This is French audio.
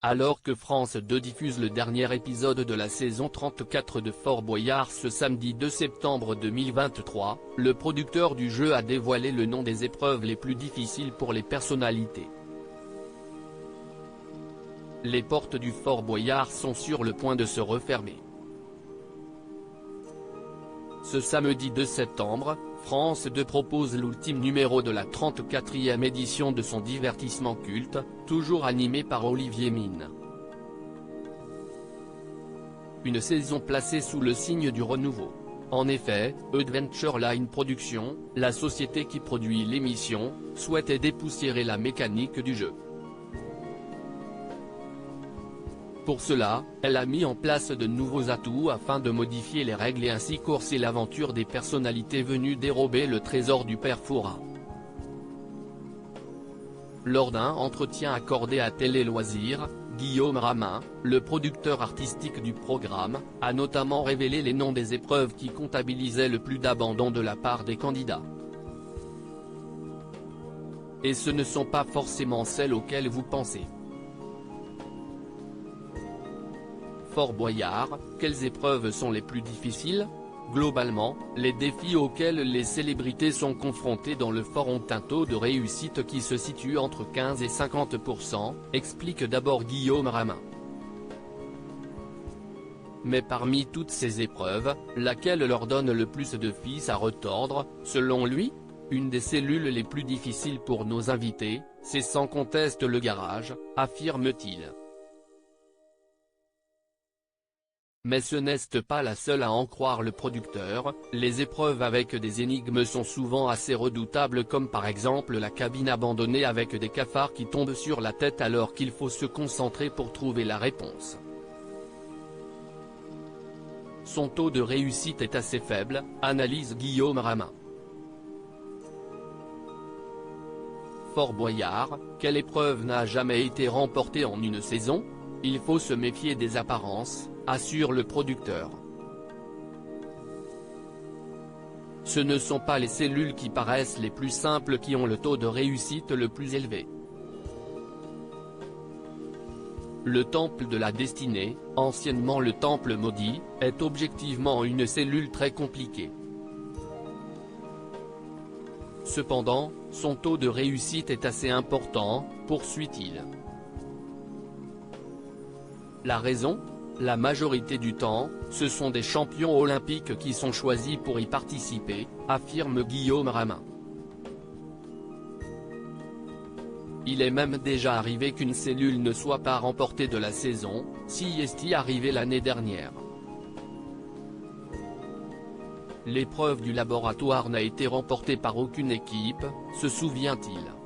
Alors que France 2 diffuse le dernier épisode de la saison 34 de Fort Boyard ce samedi 2 septembre 2023, le producteur du jeu a dévoilé le nom des épreuves les plus difficiles pour les personnalités. Les portes du Fort Boyard sont sur le point de se refermer. Ce samedi 2 septembre, France 2 propose l'ultime numéro de la 34e édition de son divertissement culte, toujours animé par Olivier Mine. Une saison placée sous le signe du renouveau. En effet, Adventure Line Productions, la société qui produit l'émission, souhaitait dépoussiérer la mécanique du jeu. Pour cela, elle a mis en place de nouveaux atouts afin de modifier les règles et ainsi corser l'aventure des personnalités venues dérober le trésor du père Fouras. Lors d'un entretien accordé à Télé Loisirs, Guillaume Ramin, le producteur artistique du programme, a notamment révélé les noms des épreuves qui comptabilisaient le plus d'abandon de la part des candidats. Et ce ne sont pas forcément celles auxquelles vous pensez. Fort Boyard, quelles épreuves sont les plus difficiles? Globalement, les défis auxquels les célébrités sont confrontées dans le fort ont un taux de réussite qui se situe entre 15 et 50%, explique d'abord Guillaume Ramin. Mais parmi toutes ces épreuves, laquelle leur donne le plus de fils à retordre, selon lui? Une des cellules les plus difficiles pour nos invités, c'est sans conteste le garage, affirme-t-il. Mais ce n'est pas la seule à en croire le producteur, les épreuves avec des énigmes sont souvent assez redoutables comme par exemple la cabine abandonnée avec des cafards qui tombent sur la tête alors qu'il faut se concentrer pour trouver la réponse. Son taux de réussite est assez faible, analyse Guillaume Ramin. Fort Boyard, quelle épreuve n'a jamais été remportée en une saison? Il faut se méfier des apparences, assure le producteur. Ce ne sont pas les cellules qui paraissent les plus simples qui ont le taux de réussite le plus élevé. Le temple de la destinée, anciennement le temple maudit, est objectivement une cellule très compliquée. Cependant, son taux de réussite est assez important, poursuit-il. La raison? La majorité du temps, ce sont des champions olympiques qui sont choisis pour y participer, affirme Guillaume Ramin. Il est même déjà arrivé qu'une cellule ne soit pas remportée de la saison, si est arrivé l'année dernière. L'épreuve du laboratoire n'a été remportée par aucune équipe, se souvient-il.